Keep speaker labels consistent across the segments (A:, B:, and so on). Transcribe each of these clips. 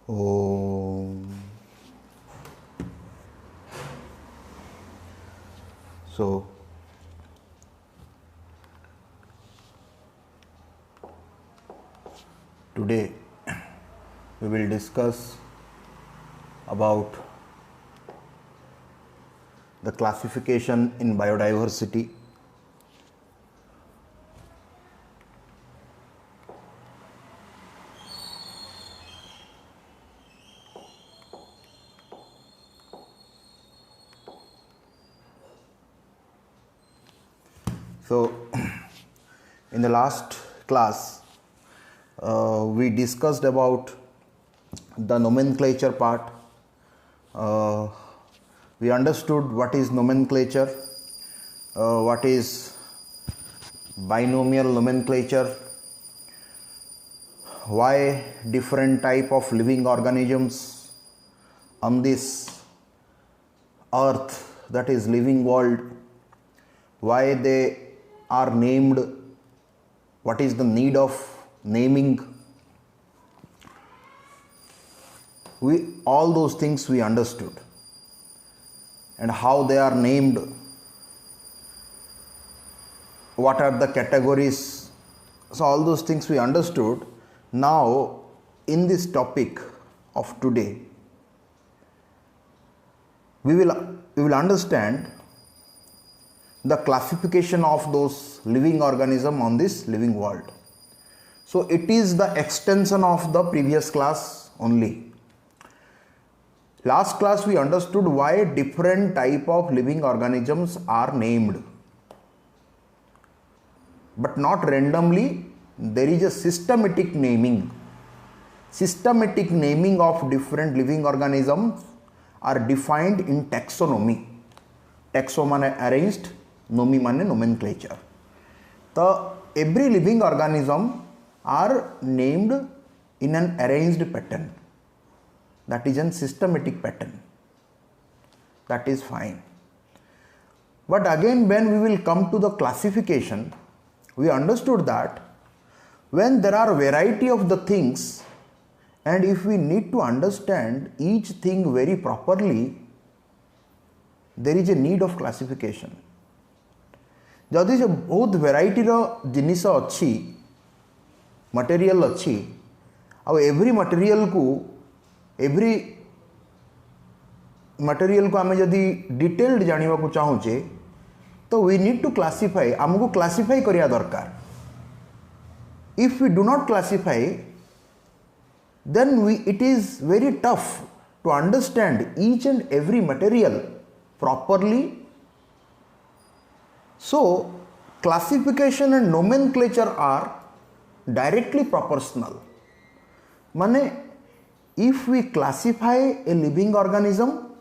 A: Om. So, today we will discuss about the classification in biodiversity. So, in the last class, we discussed about the nomenclature part. We understood what is nomenclature, what is binomial nomenclature, why different type of living organisms on this earth, that is living world, why they are named, what is the need of naming. All those things we understood, and how they are named, what are the categories. So all those things we understood. Now in this topic of today, we will understand the classification of those living organisms on this living world. So it is the extension of the previous class only. Last class we understood why different type of living organisms are named, but not randomly. There is a systematic naming. Systematic naming of different living organisms are defined in taxonomy. Taxo माने arranged, nomi माने nomenclature. So every living organism are named in an arranged pattern. That is a systematic pattern. That is fine. But again, when we will come to the classification, we understood that when there are variety of the things, and if we need to understand each thing very properly, there is a need of classification. जदि से बहुत variety रो जिनिस अच्छी material अच्छी आ every material को आमे जदि detailed जानिबा को चाहूचे तो वी नीड टू क्लासिफाई. आमको क्लासिफाई करिया दरकार. If we do not classify, then it is very tough to understand each and every material properly. So classification and nomenclature are directly proportional. Mane, if we classify a living organism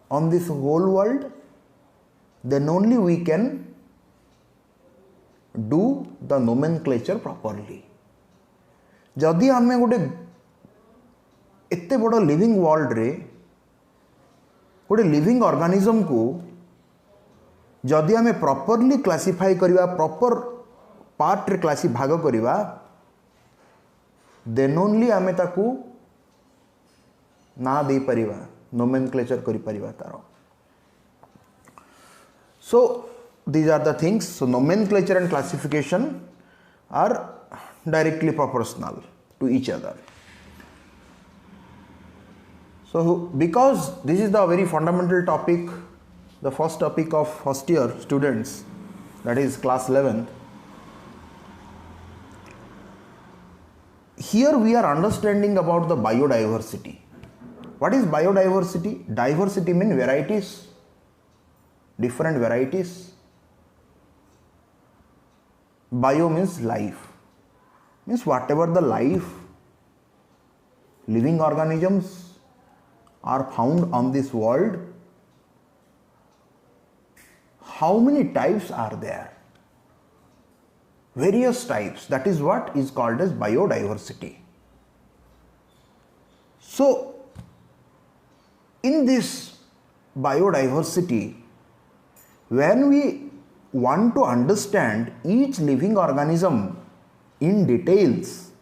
A: on this whole world, then only we can do the nomenclature properly. जदि आमे गोटे एते बड़ living world रे गोटे living organism को जदि आमे प्रॉपर्ली क्लासिफाई करिवा, प्रॉपर पार्ट रे क्लासी भाग करिवा, देन ओनली आमे ताकू ना दे परिवा, नोमेनक्लेचर करि परिवा तारो. सो these are the things. So nomenclature and classification are directly proportional to each other. So because this is the very fundamental topic, the first topic of first year students, that is class 11, here we are understanding about the biodiversity. What is biodiversity? Diversity means varieties, different varieties. Bio means life, means whatever the life, living organisms are found on this world, how many types are there? Various types. That is what is called as biodiversity. So in this biodiversity, when we want to understand each living organism in details,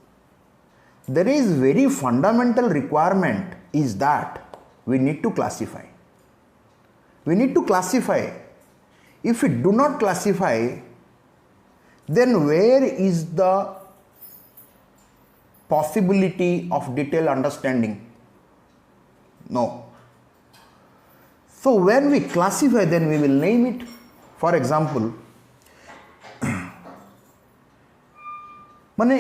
A: there is very fundamental requirement is that we need to classify. We need to classify. If we do not classify, then where is the possibility of detailed understanding? No. So when we classify, then we will name it. For example, माने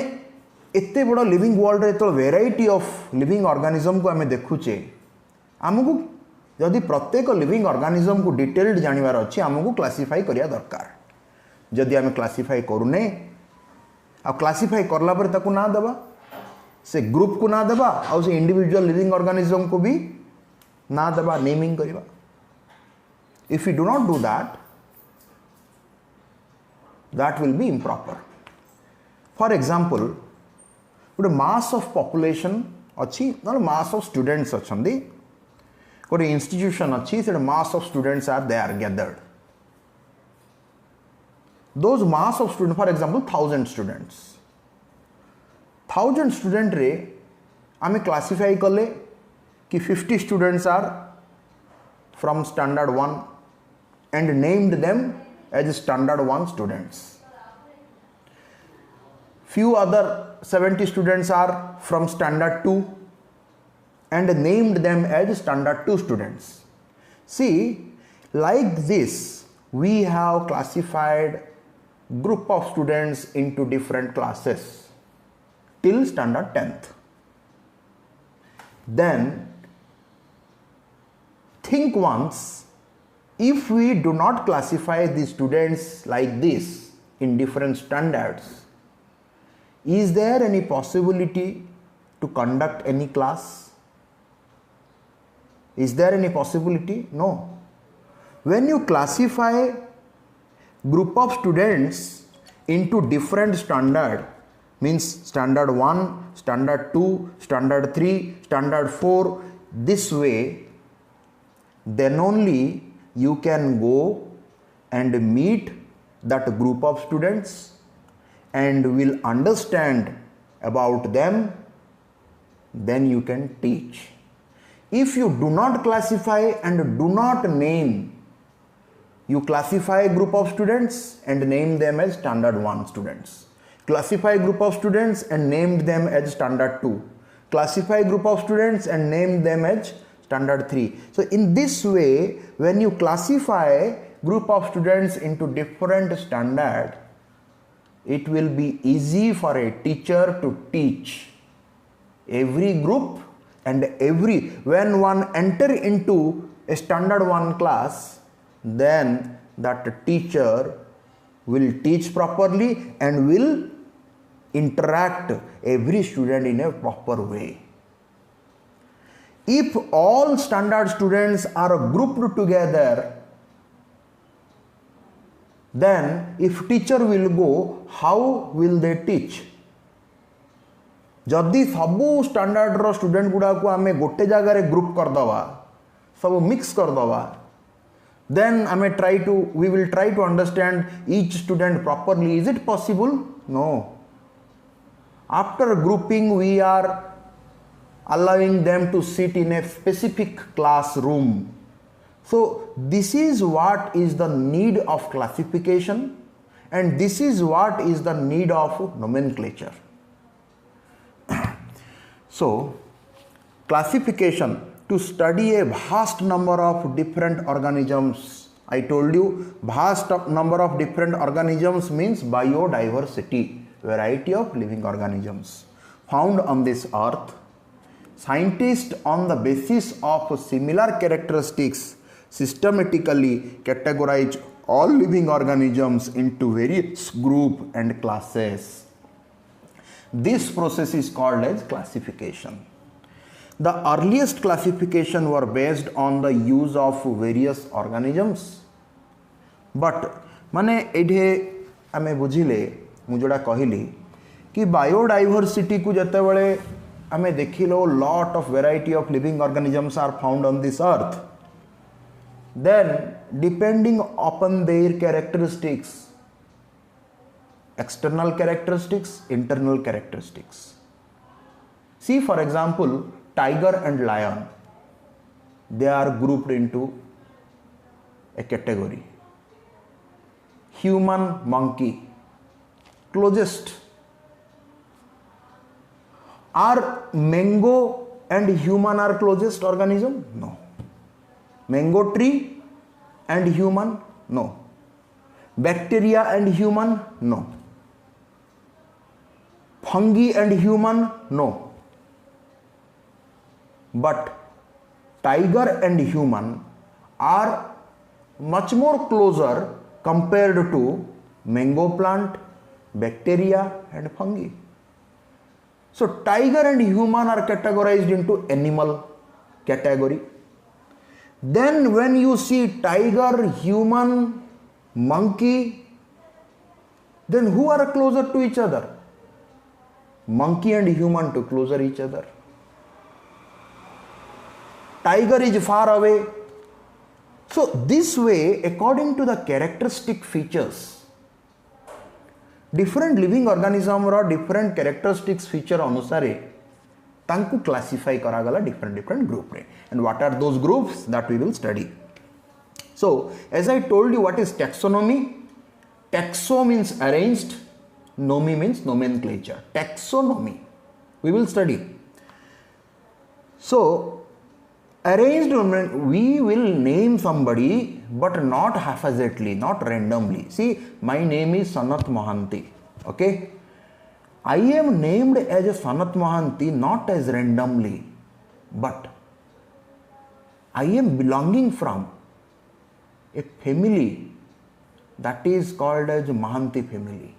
A: एते बड़ा living world रे तो variety of living organism को आमे देखुचे, आमको जदि प्रत्येक लिविंग ऑर्गेनिज्म को डिटेल्ड जानिबार अछि आमको क्लासिफाई करिया दरकार. जदि आमे क्लासिफाई करूने आ क्लासिफाई करला पर ताकू ना देबा, से ग्रुप को ना देबा आ से इंडिविजुअल लिविंग ऑर्गेनिज्म को भी ना देबा, नेमिंग करिबा. If we do not do that, that will be improper. For example, गोटे mass of population अच्छी ना, mass of students अच्छी, गोटे institution अच्छी, से mass of students are there gathered. Those mass of students, for example, 1000 students. 1000 student रे आमे classify कले कि 50 students are from standard 1 and named them as standard 1 students. Few other 70 students are from standard 2 and named them as standard 2 students. See, like this, we have classified group of students into different classes till standard 10th. Then think once, if we do not classify the students like this in different standards, is there any possibility to conduct any class? Is there any possibility? No. When you classify group of students into different standard, means standard 1, standard 2, standard 3, standard 4, this way, then only you can go and meet that group of students and will understand about them, then you can teach. If you do not classify and do not name, you classify a group of students and name them as standard 1 students. Classify a group of students and named them as standard 2. Classify a group of students and name them as standard 3. So in this way, when you classify group of students into different standard, it will be easy for a teacher to teach every group and every, when one enter into a standard 1 class, then that teacher will teach properly and will interact every student in a proper way. If all standard students are grouped together, then if teacher will go, how will they teach? जदि सबू standard रो student गुडा को आमे गोटे जगह रे group कर दवा, सब मिक्स कर दवा, then we will try to understand each student properly. Is it possible? No. After grouping, we are allowing them to sit in a specific classroom. So this is what is the need of classification, and this is what is the need of nomenclature. So classification, to study a vast number of different organisms. I told you vast number of different organisms means biodiversity, variety of living organisms found on this earth. Scientists, on the basis of similar characteristics, systematically categorize all living organisms into various groups and classes. This process is called as classification. The earliest classification were based on the use of various organisms. But माने एठे आमे बुझिले मु जोड़ा कहिली कि biodiversity को जते बेले आमे देखिलो lot of variety of living organisms are found on this earth. Then depending upon their characteristics, external characteristics, internal characteristics, See, for example, tiger and lion, they are grouped into a category. Human, monkey, closest. Are mango and human are closest organism? No. Mango tree and human? No. Bacteria and human? No. Fungi and human? No. But tiger and human are much more closer compared to mango plant, bacteria and fungi. So tiger and human are categorized into animal category. Then when you see tiger, human, monkey, then who are closer to each other? Monkey and human to closer each other. Tiger is far away. So this way, according to the characteristic features, different living organism or different characteristics feature anusare tanku classify karagala different group re. And what are those groups that we will study. So as I told you, what is taxonomy? Taxo means arranged, nomi means nomenclature. Taxonomy we will study. So arranged, we will name somebody but not haphazardly, not randomly. See, my name is Sanat Mohanty. Okay, I am named as a Sanat Mohanty not as randomly, but I am belonging from a family that is called as Mohanty family.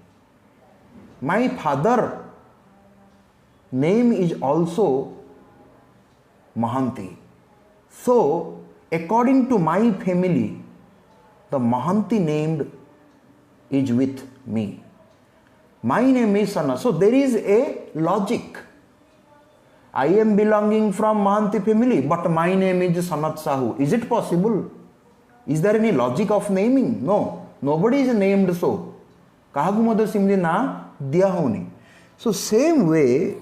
A: My father name is also Mohanty. So according to my family, the Mohanty named is with me. My name is Sanat. So there is a logic. I am belonging from Mohanty family, but my name is Sanat Sahu. Is it possible? Is there any logic of naming? No. Nobody is named so. Kahagu madhu simdi na diya honi. So same way,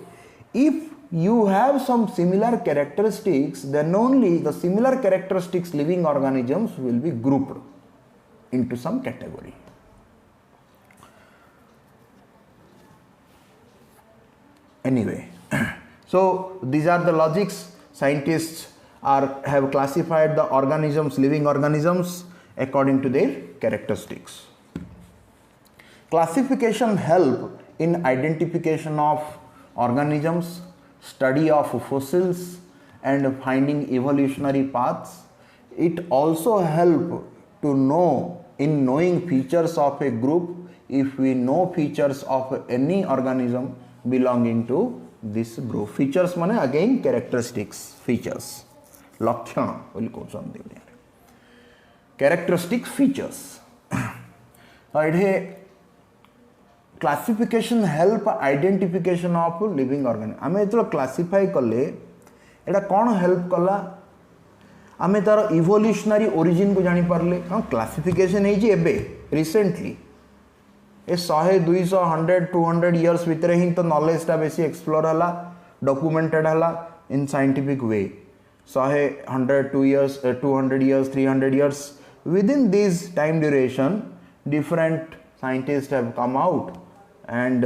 A: if you have some similar characteristics, then only the similar characteristics living organisms will be grouped into some category. Anyway, so these are the logics. Scientists have classified the organisms, living organisms, according to their characteristics. Classification help in identification of organisms, study of fossils and finding evolutionary paths. It also help to know in knowing features of a group if we know features of any organism belonging to this group. Features mane again characteristics, features. Lakshana will go on there. Characteristic features. Classification help identification of living organism. आमे जो classify कले एटा कौन help कला आमे तार evolutionary origin को जानी पारले. हाँ classification है जी एबे recently ए 100 200 100 200 years भितर ही तो knowledge टा बेसी explore हला documented हला in scientific way. 100 100 2 years 200 years 300 years within this time duration different scientists have come out and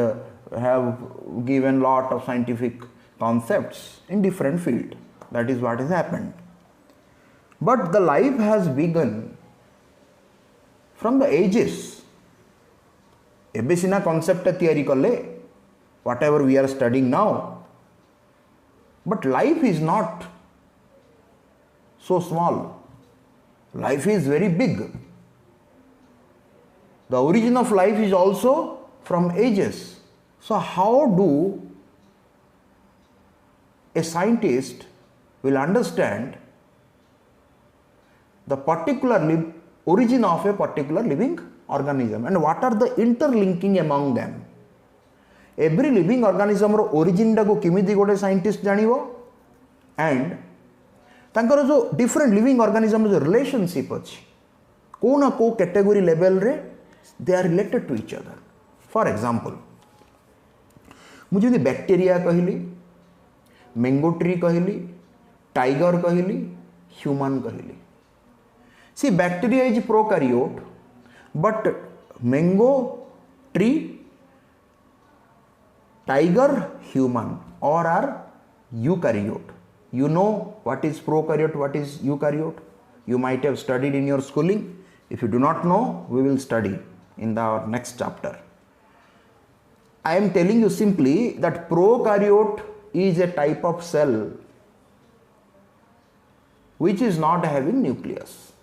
A: have given lot of scientific concepts in different field. That is what has happened. But the life has begun from the ages. Ebe sina concept theory kale, whatever we are studying now. But life is not so small. Life is very big. The origin of life is also from ages. So how do a scientist will understand the particular origin of a particular living organism and what are the interlinking among them? Every living organism ro origin da ko kimiti gote scientist janibo and tankar jo different living organism jo relationship achi ko na ko category level re they are related to each other. For example, मुझे बacteria कहली mango tree कहली, tiger कहली, human कहली. See, bacteria is prokaryote, but mango, tree, tiger, human, or are eukaryote. You know what is prokaryote, what is eukaryote? You might have studied in your schooling. If you do not know, we will study in the next chapter. I am telling you simply that prokaryote is a type of cell which is not having nucleus.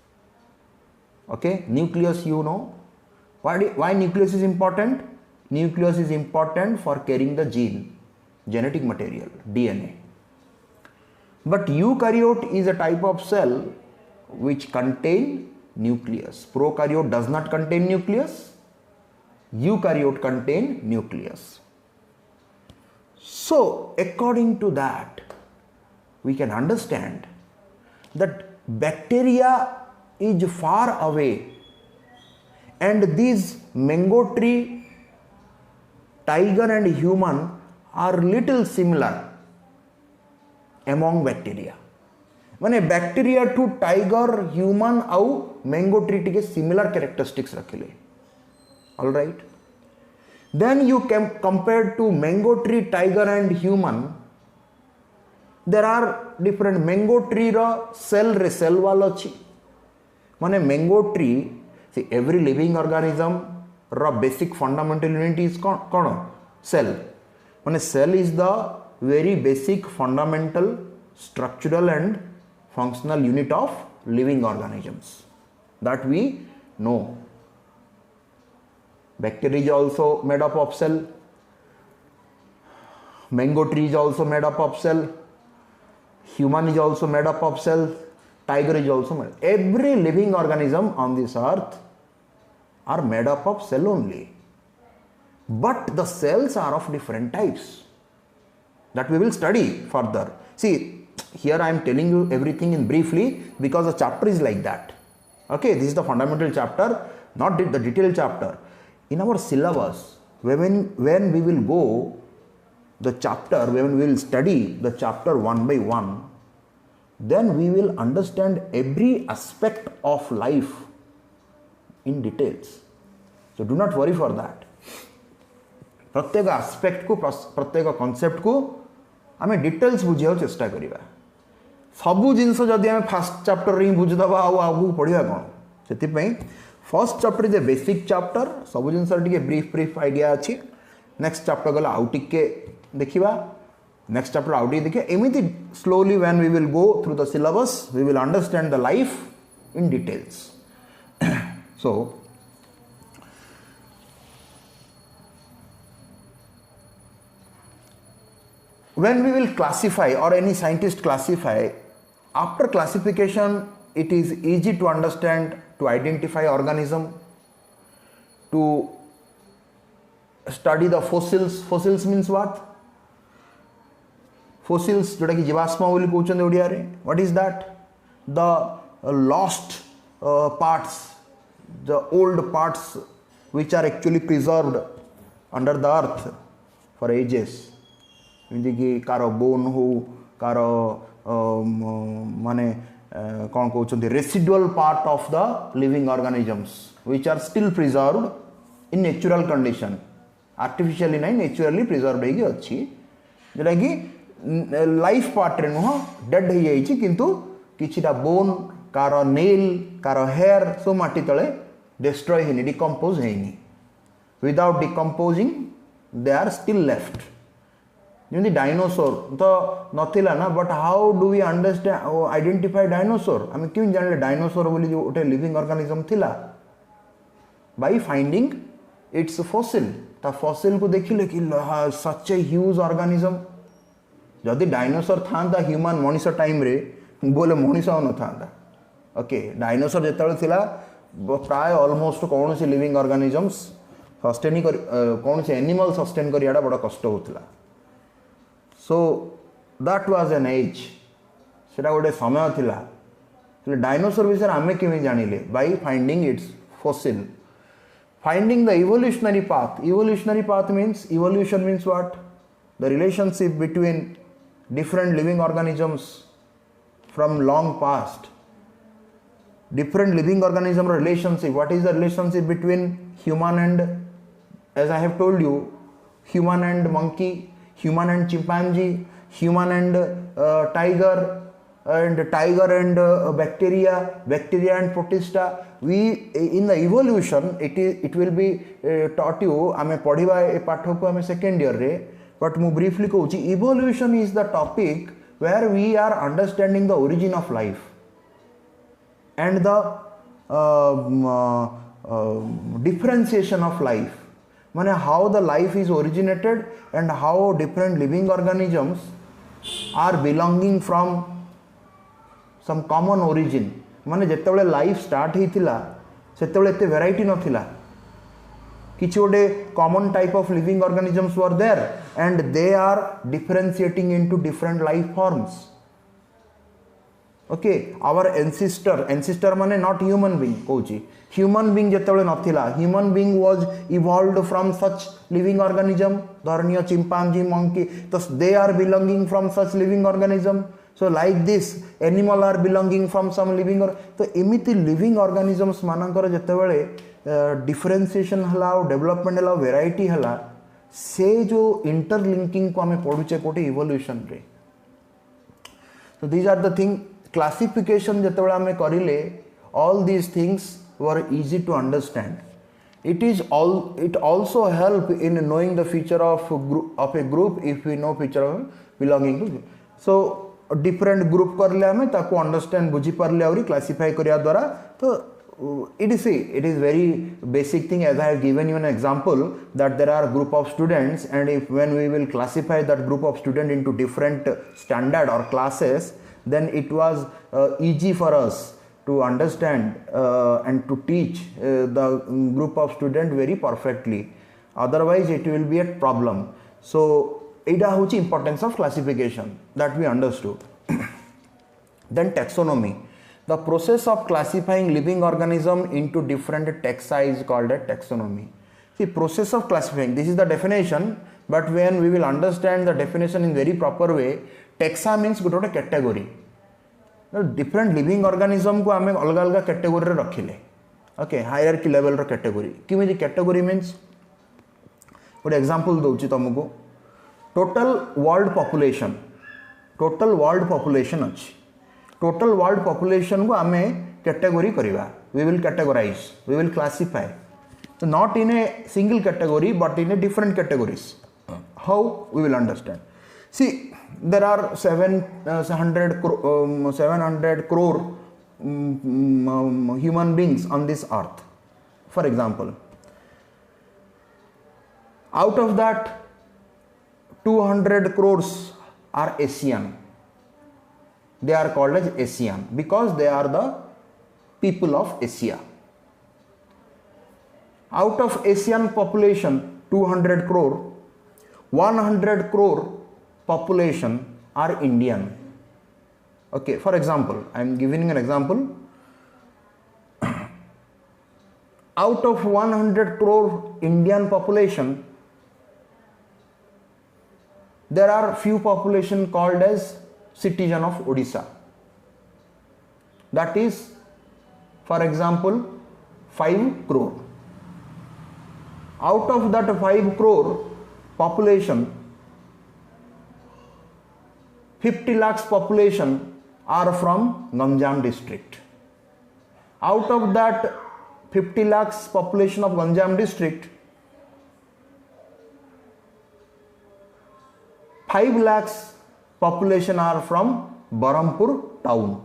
A: Okay, nucleus, you know. Why nucleus is important? Nucleus is important for carrying the gene, genetic material, DNA. But eukaryote is a type of cell which contain nucleus. Prokaryote does not contain nucleus. Eukaryote contain nucleus. So according to that, we can understand that bacteria is far away, and these mango tree, tiger and human are little similar among bacteria. माने bacteria to tiger, human आउ mango tree टिके similar characteristics रखिले. All right. Then you can compare to mango tree, tiger and human. There are different mango tree रा cell वाला अच्छी. माने mango tree, see every living organism रा basic fundamental unit is कौन? Cell. माने cell is the very basic fundamental structural and functional unit of living organisms that we know. Bacteria is also made up of cell. Mango tree is also made up of cell. Human is also made up of cell. Tiger is also made. Every living organism on this earth are made up of cell only. But the cells are of different types that we will study further. See, here I am telling you everything in briefly because the chapter is like that. Okay, this is the fundamental chapter, not the detailed chapter. In our syllabus, when we will go the chapter, when we will study the chapter one by one, then we will understand every aspect of life in details. So do not worry for that. प्रत्येक aspect को, प्रत्येक concept को आम details बुझा चेष्टा करिबा. सबू जिनस जदि आम फास्ट चैप्टर रे बुझीदबा आगू पढ़ा कौन से first chapter is a basic chapter. सबू जिनस ब्रीफ आइडिया अच्छी. नेक्स्ट चैप्टर गला आउ टिके देखिबा. नेक्स्ट चैप्टर आउ टिके देखिबा. एमिति slowly when we will go through the syllabus we will understand the life in details. So when we will classify or any scientist classify, after classification it is easy to understand, to identify organism, to study the fossils. Fossils means what? Fossils जोटा कि जीवाश्म बोली कहउछन ओडिया रे. What is that? The lost parts, the old parts which are actually preserved under the earth for ages. कि carbon हो, कार माने कौन कहते residual part of the living organisms which are still preserved in natural condition. Artificially नहीं, naturally preserved होगी अच्छी, जोटा कि लाइफ पार्ट रे नुह डेड हो जाइए किंतु किछिटा बोन, कार नेल, कार हेयर सब माटी तले डिस्ट्रॉय हेनी, डिकम्पोज हेनी. Without decomposing they are still left. जमी डायनोसोर तो नथिला ना, but how do we understand identify dinosaur? आम क्यों जान डायनोसोर बोली जो गोटे लिविंग ऑर्गेनिज्म थिला? By finding its fossil. ता फॉसिल को देखिले कि सच ए ह्यूज ऑर्गेनिज्म. जदि डायनोसोर था ह्यूमन मनीष टाइम रे बोले मनीष न था. ओके, डायनोसोर जेतबेले थिला प्राय ऑलमोस्ट कौन से लिविंग ऑर्गेनिजम्स सस्टेन कर कौन से एनिमल सस्टेन करियाडा बड़ा कष्ट होतिला. So that was an age, सेटा गोटे समय थिला. डायनोसोर विषय आमे केमी जानिले? By finding its fossil. Finding the evolutionary path. Evolutionary path means, evolution means what? The relationship between different living organisms from long past. Different living organism relationship. What is the relationship between human and, as I have told you, human and monkey, human and chimpanzee, human and tiger and bacteria, bacteria and protista. We in the evolution it will be taught you. आमे पढ़िबा ए पाठ को आमे second year रे, but mu briefly कहूची evolution is the topic where we are understanding the origin of life and the differentiation of life. माने how the life is originated and how different living organisms are belonging from some common origin. माने जेतेबेले life start हेतिला सेतेबेले एते variety नथिला, किछि गोटे common type of living organisms were there and they are differentiating into different life forms. Okay, our ancestor माने not human being कहूची, human being जेतेबेले नथिला, human being was evolved from such living organism, धरनीय chimpanzee, monkey, तो they are belonging from such living organism. So like this animal are belonging from some living तो एमिति living organisms मानकर जेतेबेले differentiation हला development हला variety हला से जो इंटरलिंकिंग को आमे पढुचे कोटे इवोल्यूशन रे. So these are the thing. Classification जेतेबेले आमे करिले all these things were easy to understand. It also help in knowing the feature of a group if we know feature of belonging to. So different group करले हमें ताको understand बुझी परले और classify करिया द्वारा. तो it is very basic thing, as I have given you an example that there are group of students, and if when we will classify that group of student into different standard or classes, then it was easy for us to understand and to teach the group of student very perfectly. Otherwise it will be a problem. So एटा होची importance of classification that we understood. Then taxonomy, the process of classifying living organism into different taxa is called a taxonomy. See, process of classifying, this is the definition, but when we will understand the definition in very proper way, taxa means गोटे category. Different living organism को आमे अलग अलग category रे रखिले. Okay, hierarchy level रो category. किमिति category means गोटे example दोउची तुमको. टोटल वर्ल्ड पॉपुलेशन अच्छी, टोटल वर्ल्ड पॉपुलेशन को आमे कैटेगरी करिवा, we will categorise, we will classify, so not in a single category but in a different categories. How we will understand? See, there are 700 crore human beings on this earth, for example. Out of that 200 crores are Asian. They are called as Asian because they are the people of Asia. Out of Asian population 200 crore, 100 crore population are Indian. Okay, for example, I am giving an example. Out of 100 crore Indian population, there are few population called as citizen of Odisha. That is, for example, 5 crore. Out of that 5 crore population, 50 lakhs population are from Ganjam district. Out of that 50 lakhs population of Ganjam district, 5 lakhs population are from Barampur town.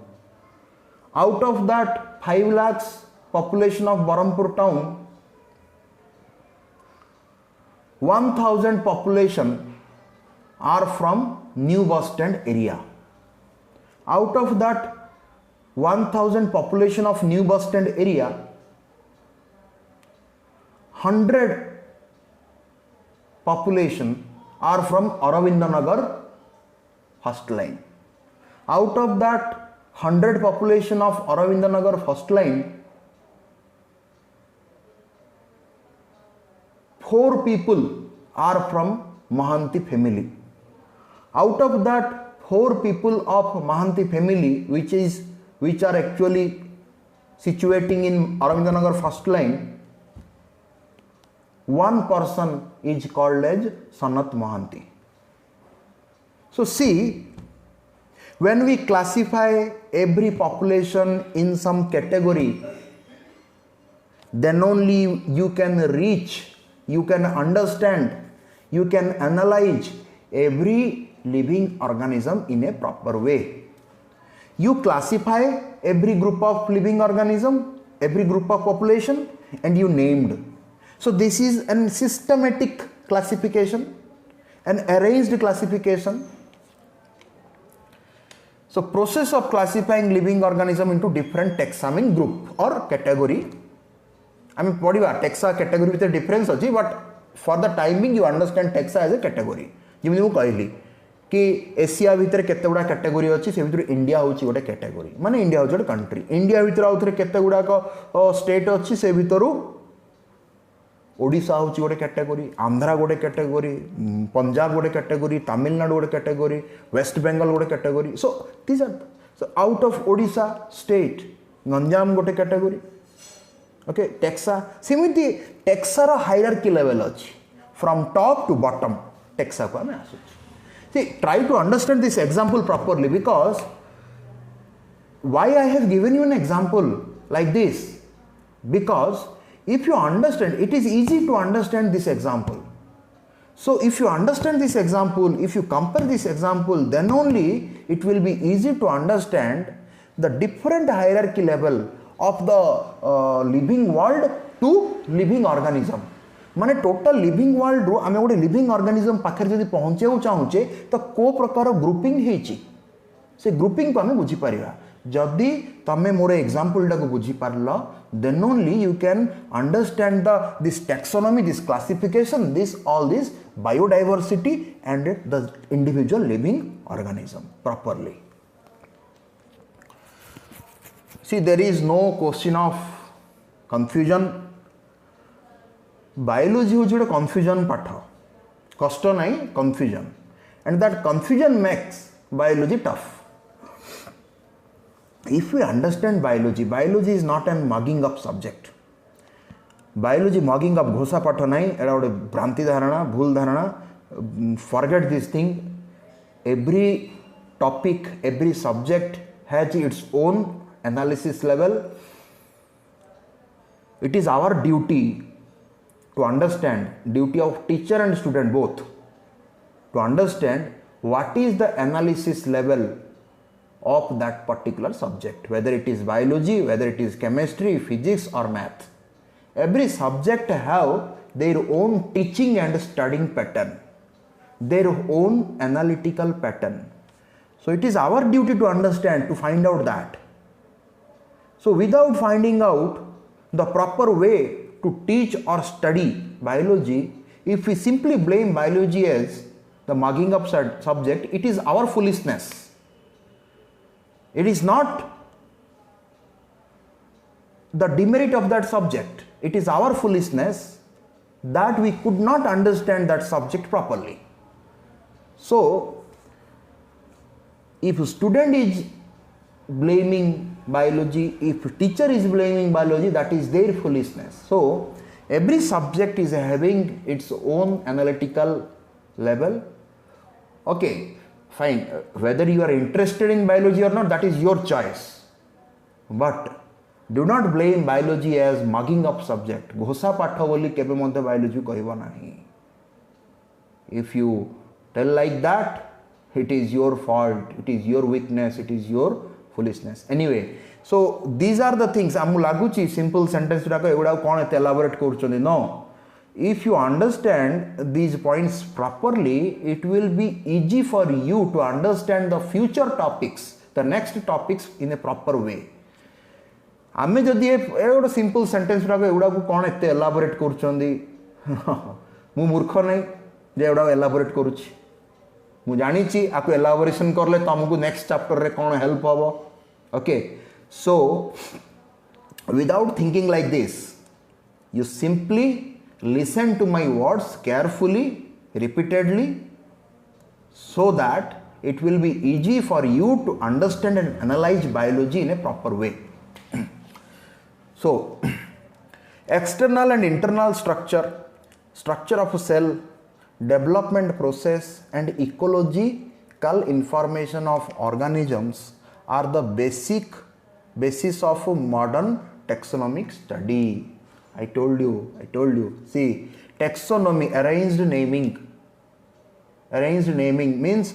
A: Out of that 5 lakhs population of Barampur town, 1000 population are from New Bus Stand area. Out of that 1000 population of New Bus Stand area, 100 population are from Aravindanagar first line. Out of that 100 population of Aravindanagar first line, 4 people are from Mahanti family. Out of that 4 people of Mahanti family which are actually situating in Arabindanagar first line, one person is called as Sanat Mahanti. So see, when we classify every population in some category, then only you can reach, you can understand, you can analyze every living organism in a proper way. You classify every group of living organism, every group of population, and you named. So this is a systematic classification, an arranged classification. So process of classifying living organism into different taxa mean group or category. I mean, taxa category with a difference अछि, but for the timing you understand taxa as a category. जिमि मु कहली कि Asia भितर केते गुडा category अछि, से भितर India होछि गोटे कैटेगरी, माने इंडिया होछि गोटे कंट्री. इंडिया भितर आउथरे केते गुडा को स्टेट अछि, से भितरु ओडिशा होछि गोटे कैटेगरी, आंध्रा गोटे कैटेगरी, पंजाब गोटे कैटेगरी, तमिलनाडु गोटे कैटेगरी, वेस्ट बेंगल गोटे category. So this are so out of Odisha state Ganjam गोटे कैटेगरी. ओके, टेक्सा सेमिति टेक्सार हायरार्की लेवल अछि, from top to bottom taxa को हमें आसु. See, try to understand this example properly, because why I have given you an example like this, because if you understand, it is easy to understand this example. So if you understand this example, if you compare this example, then only it will be easy to understand the different hierarchy level of the living world to living organism. माने total living world रो आमे गोटे living organism पाखर जदि पहुंचेउ चाहूचे तो को प्रकार grouping हेची, से grouping को आमे बुझी परिबा. जदि तमे मोर एग्जांपल टाको बुझी पारलो, then only you can understand this taxonomy, this classification, this all this biodiversity and the individual living organism properly. See, there is no question of confusion. Biology is a confusion path. Cost nahi, confusion. And that confusion makes biology tough. If we understand biology, biology is not an mugging up subject. Biology mugging up ghosa path nahi, era gote bhranti dharana, bhul dharana. Forget this thing. Every topic, every subject has its own analysis level. It is our duty to understand, duty of teacher and student both, to understand what is the analysis level of that particular subject, whether it is biology, whether it is chemistry, physics or math. Every subject have their own teaching and studying pattern, their own analytical pattern. So it is our duty to understand, to find out that. So without finding out the proper way to teach or study biology, if we simply blame biology as the mugging up subject, it is our foolishness. It is not the demerit of that subject. It is our foolishness that we could not understand that subject properly. So if a student is blaming biology, if teacher is blaming biology, that is their foolishness. So every subject is having its own analytical level. Okay, fine, whether you are interested in biology or not, that is your choice, but do not blame biology as mugging up subject. Ghosa patha boli kebe madhya biology kahiba nahi. If you tell like that, it is your fault, it is your weakness, it is your foolishness. Anyway, so these are the things. Amu laguchi simple sentence rako eguda kon ete elaborate koruchoni. No, if you understand these points properly, it will be easy for you to understand the future topics, the next topics in a proper way. आमे जदि a simple sentence गुड़ाक एगुड़ा को कौन एत elaborate कर मूर्ख नहीं जे एगुड़ा elaborate करुच्ची जानी आपको एलाबोरेशन करले तुमको नेक्स्ट चैप्टर रे कौन हेल्प हम. Okay, so without thinking like this you simply listen to my words carefully, repeatedly, so that it will be easy for you to understand and analyze biology in a proper way. So external and internal structure of a cell, development process and ecological information of organisms are the basis of modern taxonomic study. I told you. See, taxonomy, arranged naming means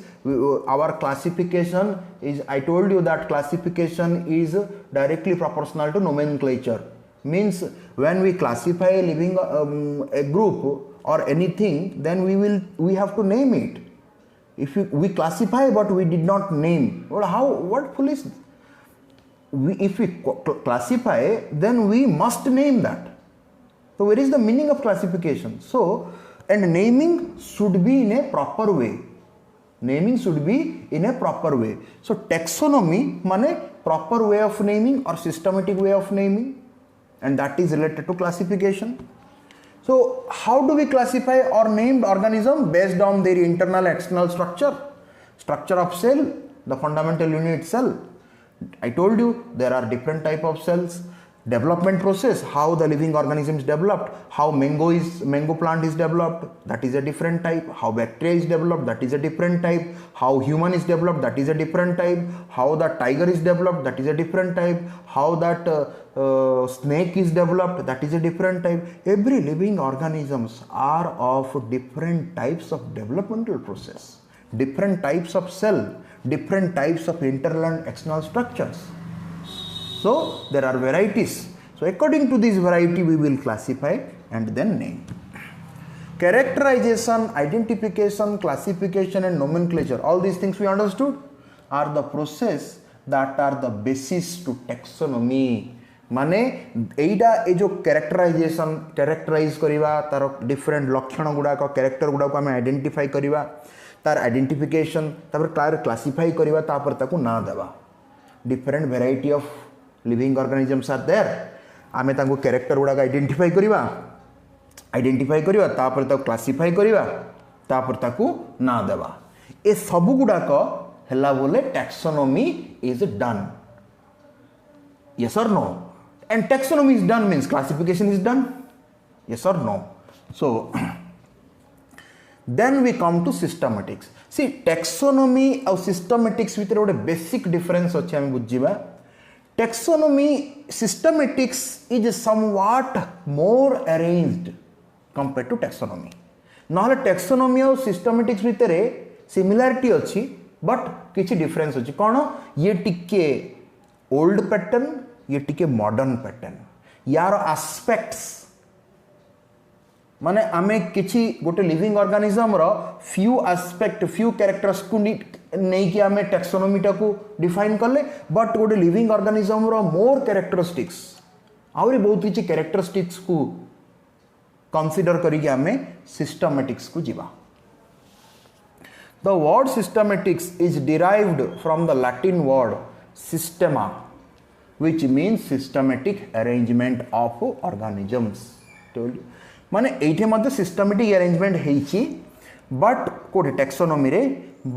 A: our classification is, I told you that classification is directly proportional to nomenclature. Means when we classify a living a group or anything, then we have to name it. If we classify but we did not name, well, what foolish. If we classify, then we must name that. So where is the meaning of classification? So, and naming should be in a proper way. So taxonomy mane proper way of naming or systematic way of naming, and that is related to classification. So how do we classify or name organism? Based on their internal external structure of cell, the fundamental unit cell. I told you there are different type of cells. Development process, how the living organism is developed, how mango plant is developed, that is a different type. How bacteria is developed, that is a different type. How human is developed, that is a different type. How the tiger is developed, that is a different type. How that snake is developed, that is a different type. Every living organisms are of different types of developmental process, different types of cell, different types of internal and external structures. So there are varieties. So according to this variety we will classify and then name. Characterization, identification, classification and nomenclature, all these things we understood are the process that are the basis to taxonomy. माने एटा ए जो characterise करिवा तार different लक्षण गुडा को character गुडा को हमें identify करिवा, तार identification तापर classify करिवा, तापर ताकू ना देवा. Different variety of living organisms are there. आमे तांको कैरेक्टर गुडा आइडेंटिफाई करिवा तापर ताकू क्लासिफाई करिवा, तापर ताकू ना देवा. ए सब गुडा को हला बोले taxonomy is done. Yes or no? And taxonomy is done means classification is done. Yes or no? So then we come to systematics. See, taxonomy और systematics ଭିତରେ ଗୋଟେ basic difference ଅଛି ଆମେ ବୁଝିବା. Taxonomy, systematics is somewhat more arranged compared to taxonomy. नहले taxonomy और systematics ଭିତରେ similarity ଅଛି but किछि difference ଅଛି. कोन ये टिके ओल्ड पैटर्न, ये टिके मॉडर्न पैटर्न. यार एस्पेक्ट्स माने आमे किछि गोटे लिविंग ऑर्गेनिज्म रो फ्यू एस्पेक्ट फ्यू कैरेक्टर्स को नहीं कि आमे टैक्सोनॉमी टा को डिफाइन करले, बट गोटे लिविंग ऑर्गेनिज्म रो मोर कैरेक्टरिस्टिक्स आउरी बहुत किछि कैरेक्टरिस्टिक्स को कंसीडर करी कि आमे सिस्टमैटिक्स को जीवा. The word systematics is derived from the Latin word systema, which means systematic arrangement of organisms. told you माने एठे मध्ये systematic arrangement हेछि but code taxonomy रे,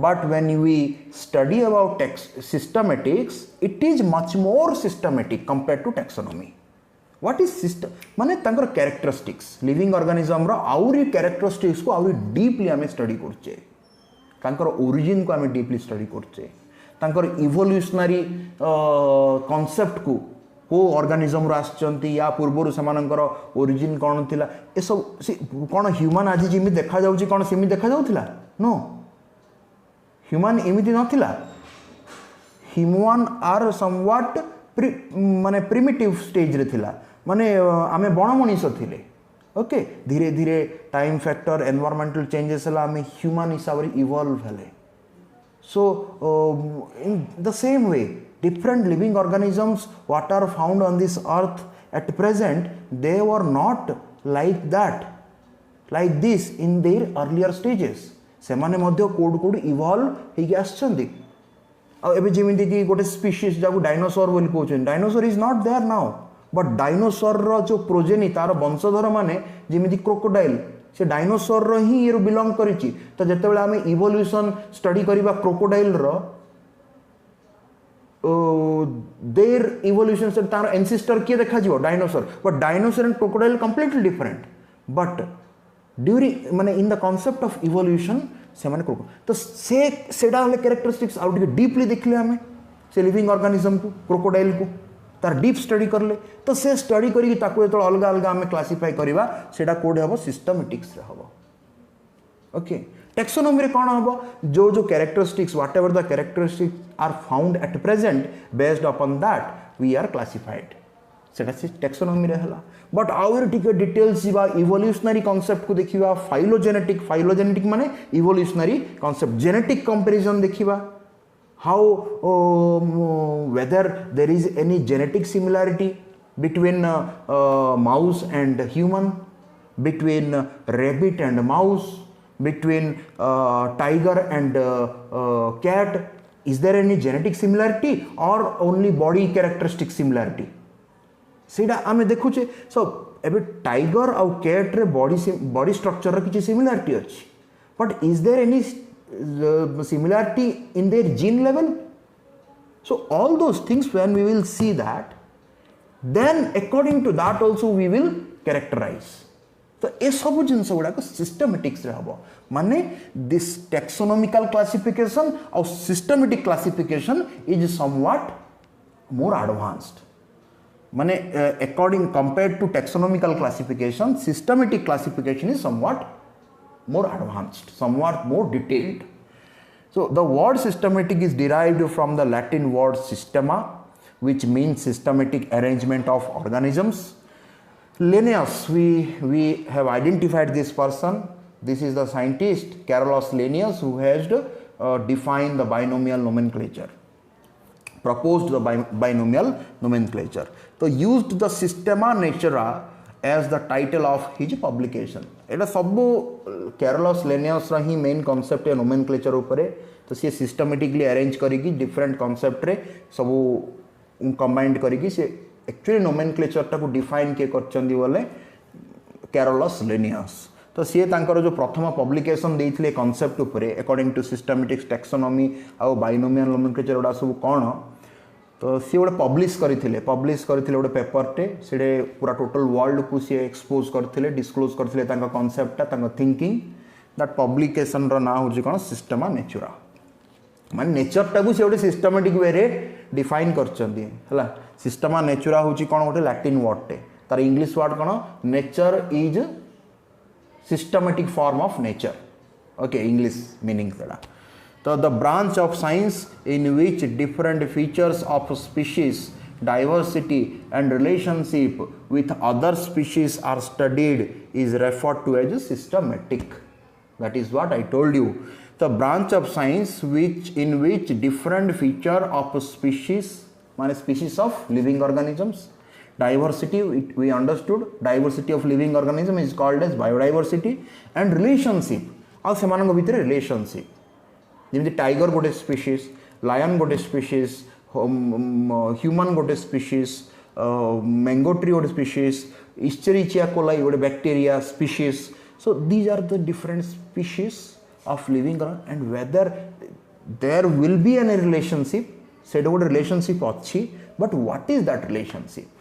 A: but when we study about systematics it is much more systematic compared to taxonomy. What is system माने तांकर characteristics living organism रो आउरी characteristics को आउरी deeply हमें study करछे, तांकर origin को हमें deeply study करछे, तांकर इवोल्यूशनरी कॉन्सेप्ट को ऑर्गेनिज्म आसचंती या पूर्व सेमानकर ओरिजिन कौन थिला, ए सब कौन ह्यूमन आज जिमि देखा जाउची कौन सेमि देखा जाउथिला? नो, ह्यूमन एमिति नथिला. ह्यूमन आर समव्हाट माने प्रिमिटिव स्टेज रे थिला, माने आमे बण मनीष थिले. ओके, धीरे धीरे टाइम फैक्टर एनवायरमेंटल चेंजेस हला आमे ह्यूमन हिसाब रे इवॉल्व हले. So in the same way, different living organisms what are found on this earth at present, they were not like that, like this in their earlier stages. सेमाने मध्य कोड कोड evolve हे के आछंदी. आ एबे जेमिति कि गोटे स्पीशीज जाको डायनासोर बोली कहउछन, dinosaur is not there now, but dinosaur रो जो प्रोजेनी तार वंशधर माने जेमिति क्रोकोडाइल से डायनासोर रो ही ये बिलोंग करिछि तो जते बेले आमे इवोल्यूशन स्टडी करिबा क्रोकोडाइल रो देयर इवोल्यूशन से तार एंसेस्टर किए देखा जिवो dinosaur but dinosaur and crocodile completely different but during माने in the concept of evolution से माने क्रोको तो से सेडा हले कैरेक्टरिस्टिक्स आउट के डीपली देखले हमें से लिविंग ऑर्गेनिज्म को क्रोकोडाइल को तार डीप स्टडी करले तो से स्टडी करी ताको तो अलग अलग हमें क्लासिफाई करबा सेडा कोड हबो सिस्टमैटिक्स रे हबो ओके टेक्सोनोमी रे कोन हबो जो जो characteristics whatever the characteristics are found at present based upon that we are classified सेटा से टेक्सोनोमी रे हला बट आउर टिके डिटेल्स जीवा इवोल्यूशनरी कांसेप्ट को देखिबा फाइलोजेनेटिक माने इवोल्यूशनरी कांसेप्ट जेनेटिक कंपैरिजन देखिबा how whether there is any genetic similarity between mouse and human, between rabbit and mouse, between tiger and cat. Is there any genetic similarity or only body characteristic similarity? सेटा आमे देखुचे सो एबे tiger आउ cat रे body structure रे किछि similarity अछि but is there any similarity in their gene level? So all those things when we will see that, then according to that also we will characterize. तो ये सब जिनस गुड़ा को सिस्टमेटिक्स रे हबो माने this taxonomical classification or systematic classification is somewhat more advanced माने according compared to taxonomical classification systematic classification is somewhat more advanced, somewhat more detailed. So the word systematic is derived from the Latin word systema, which means systematic arrangement of organisms. Linnaeus, we have identified this person. This is the scientist Carolus Linnaeus who has defined the binomial nomenclature, proposed the binomial nomenclature. So used the Systema Naturae as the title of his publication. एटा सब Carolus Linnaeus रा ही main concept है nomenclature ऊपर तो सी systematically arrange करिकी different concept रे सब combined करिकी से एक्चुअली नोमेनक्लेचर टा को डिफाइन के करचंदी बोले कैरोलस लिनियस तो सी तांकर जो प्रथम पब्लिकेशन देइथिले कांसेप्ट ऊपर अकॉर्डिंग टू सिस्टमेटिक्स टैक्सोनॉमी आ बाइनोमियल नोमेनक्लेचर ओडा सब कोन तो सी गोटे पब्लिश करते गोटे पेपरटे से पूरा टोटल वर्ल्ड को सी एक्सपोज करते डिस्क्लोज करते कॉन्सेप्टा थिंकिंग दैट पब्लिकेशन रो ना हूँ कौन सिस्टमा नेचुरा माने नेचरटा को सी गोटे सिस्टमेटिक वे रे डिफाइन कर सिस्टमा नेचुरा हूँ कौन गोटे लैटिन वर्डटे तार इंग्लिश वर्ड कौन nature is systematic form of nature okay English meaning that So the branch of science in which different features of species, diversity and relationship with other species are studied is referred to as systematic. That is what I told you. The branch of science in which different feature of species, species of living organisms, diversity, we understood diversity of living organism is called as biodiversity and relationship. और सेमानक भितर relationship जमी tiger गोटे species lion गोटे species human गोटे species mango tree गोटे species Escherichia coli गोटे bacteria species so these are the different species of living and whether there will be an relationship से गोटे रिलेशनशिप अच्छी but what is that relationship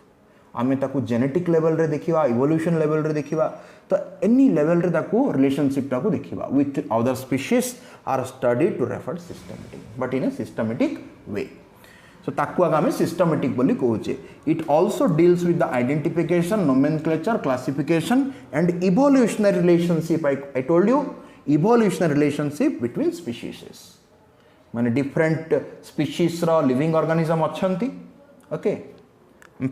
A: आमे ताकू genetic level रे देखिबा evolution level रे देखिबा तो एनी लेवल रे ताकू रिलेशनशिप ताकू देखिबा with other species are studied to refer systematic but in a systematic way so ताकू आमे सिस्टमेटिक बोली कहूचे it also deals with the identification nomenclature classification and evolutionary relationship I told you evolutionary relationship between species माने different species रो living organism अछंती okay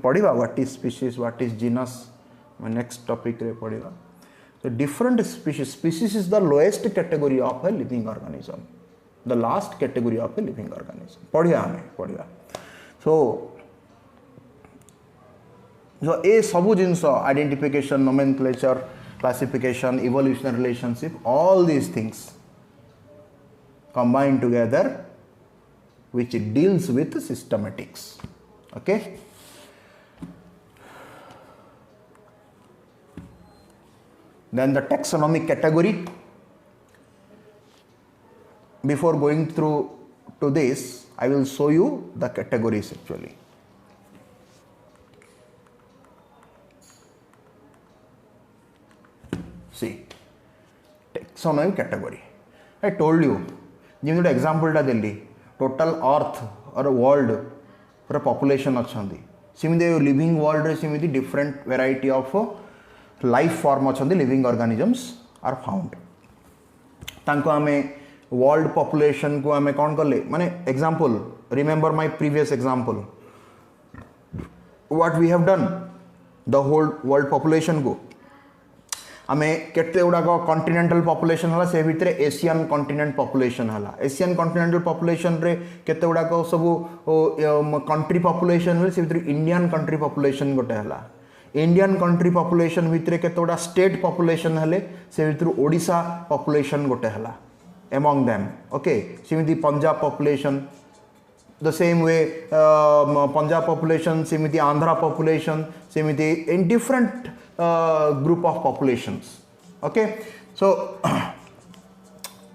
A: पढ़ा what is species what is genus next topic रे पढ़ा तो different species is the lowest category of a living organism the last category of a living organism पढ़ा so जो ए सब genus identification nomenclature classification evolutionary relationship all these things combined together which deals with systematics okay Then the taxonomic category. Before going through to this, I will show you the categories actually. See, taxonomic category. I told you, just example ta delli, total earth or world for population achandi. Simide living world re simide different variety of life form achandi, living organisms are found. तांको हमें world population को हमें कौन कर ले माने example remember my previous example what we have done the whole world population को हमें केते गुडा को कॉन्टिनेंटल पॉपुलेशन हला से भितरे एशियन कॉन्टिनेंट पॉपुलेशन हला एशियन कॉन्टिनेंटल पॉपुलेशन रे केते गुडा को सब कंट्री पॉपुलेशन रे से भितरे इंडियन कंट्री पॉपुलेशन गोटे हला इंडियन कंट्री पॉपुलेशन भितरे केते गुडा स्टेट पॉपुलेशन हले से भितरे ओडिशा पॉपुलेशन गोटे हला among them. Okay, simiti Punjab population, the same way Punjab population, simiti Andhra population, simiti in different group of populations. Okay, so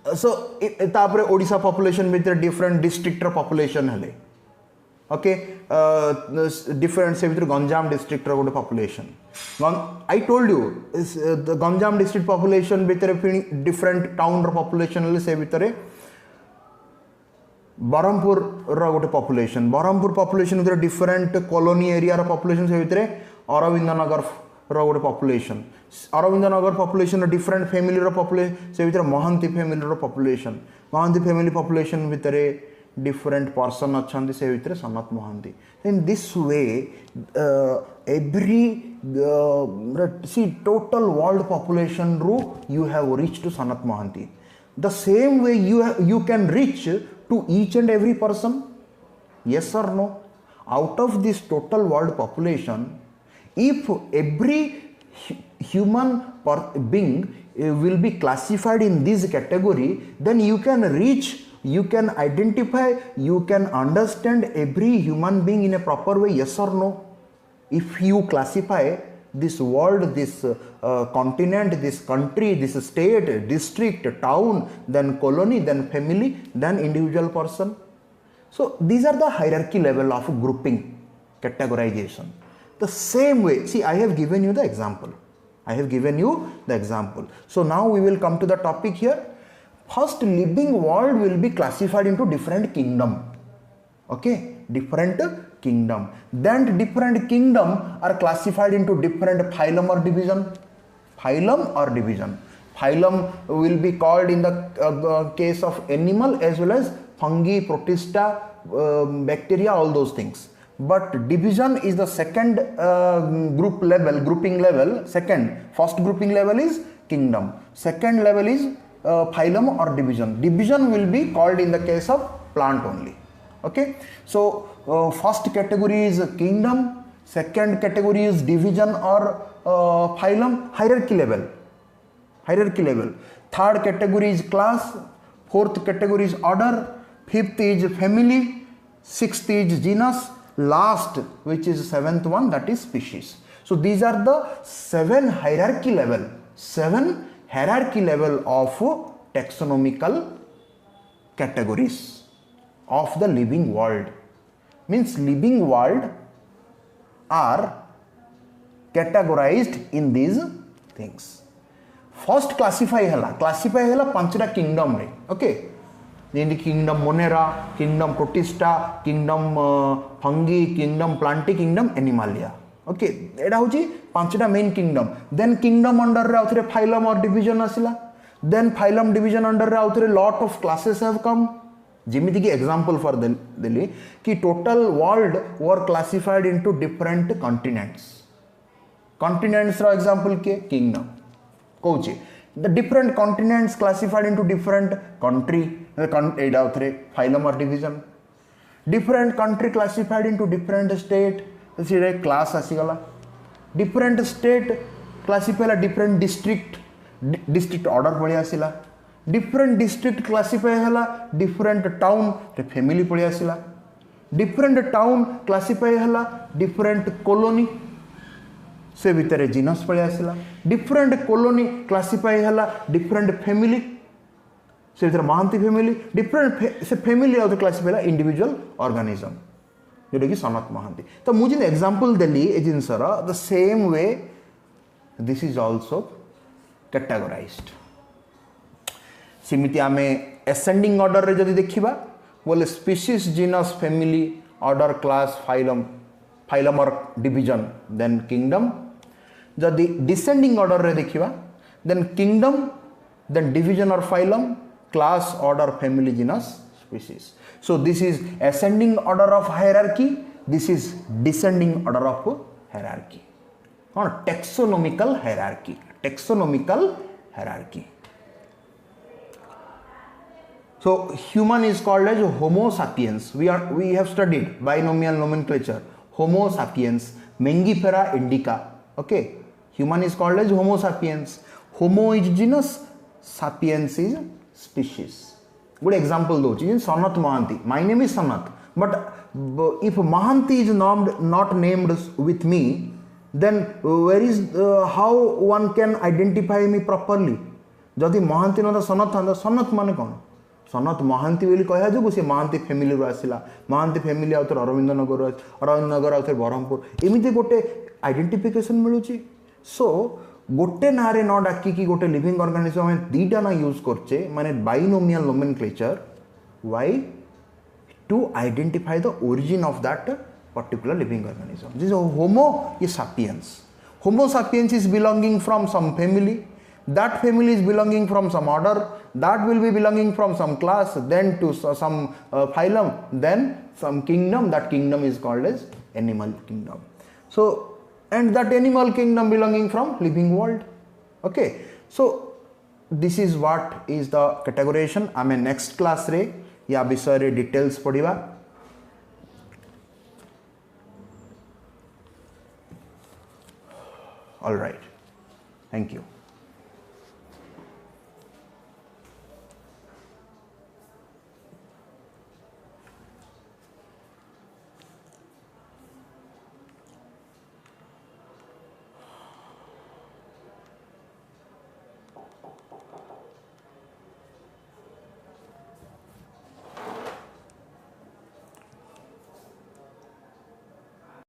A: tapare Odisha population with different district population hale. Okay, different say with Ganjam district gote population. I told you the Ganjam district population with different town population say with Barampur gote population. Barampur population with different colony area population say with Aravindanagar gote population. Aravindanagar population different family population say with Mohanty family population. Mohanty family population with different person achandi se vitre Sanat Mohanty. In this way every see total world population ru you have reached to Sanat Mohanty. The same way you can reach to each and every person, yes or no? Out of this total world population, if every human being will be classified in this category, then you can reach, you can identify, you can understand every human being in a proper way, yes or no? If you classify this world, this continent, this country, this state, district, town, then colony, then family, then individual person. So these are the hierarchy level of grouping, categorization. The same way, see, I have given you the example. I have given you the example. So now we will come to the topic here. First, living world will be classified into different kingdom. Okay, different kingdom. Then different kingdom are classified into different phylum or division. Phylum or division. Phylum will be called in the case of animal as well as fungi, protista, bacteria, all those things. But division is the second grouping level. First grouping level is kingdom. Second level is phylum or division. Division will be called in the case of plant only. Okay, so first category is kingdom, second category is division or phylum, hierarchy level. Third category is class, fourth category is order, fifth is family, sixth is genus, last, which is seventh one, that is species. So these are the seven hierarchy level of taxonomical categories of the living world. Means living world are categorized in these things. First classify hela panchta kingdom re. Okay, in the kingdom Monera, kingdom Protista, kingdom fungi, kingdom plantae, kingdom Animalia. Okay, eta hochi panchta main kingdom. Then kingdom under re authre phylum or division asila. Then phylum division under re authre lot of classes have come. Jimiti ki example for Delhi ki total world were classified into different continents. Continents for example ke kingdom. Kochi. The different continents classified into different country. Phylum or division. Different country classified into different state. Class asigala. Different state classified different district. District order padya asila. Different district classify hela different town family padya asila. Different town classify hela different colony. से भितर genus पळि आसला different colony classify हला different family से भितर Mohanty family different से family आउ classify हला इंडिविजुअल ऑर्गेनिज्म जोटा कि सनत महांती तो मुझे एग्जांपल देली ए जिनसर the same way this is also categorised सिमिति आमे एसेंडिंग ऑर्डर रे जदि देखिबा बोले species genus family order class phylum phylum or division then kingdom जदि डिसेंडिंग ऑर्डर रे देखिबा then kingdom then division or phylum class order family genus species so this is ascending order of hierarchy this is descending order of hierarchy or taxonomical hierarchy so human is called as homo sapiens we have studied binomial nomenclature homo sapiens Mangifera indica okay human is called as homo sapiens homo is genus sapiens is species good example do Sanat Mahanti my name is Sanat but if Mahanti is not named with me then where is how one can identify me properly जदि महांती न सनत था सनत माने कौन सनत महांती बोली कह जो सी Mahanti family रू आसला महांती फैमिली आउ थे अरविंद नगर आउ थे ब्रह्मपुर एमती गोटे आइडेंटिफिकेशन मिलूँ सो गोटे ना रे न डाकी गोटे लिविंग ऑर्गेनिज्म आम दीटा ना यूज करचे माने binomial nomenclature way to identify the origin of that particular living organism this homo is sapiens is belonging from some family that family is belonging from some order that will be belonging from some class then to some phylum then some kingdom that kingdom is called as animal kingdom so and that animal kingdom belonging from living world okay so this is what is the categorization आमे next class रे या विषय रे details पढ़िबा all right thank you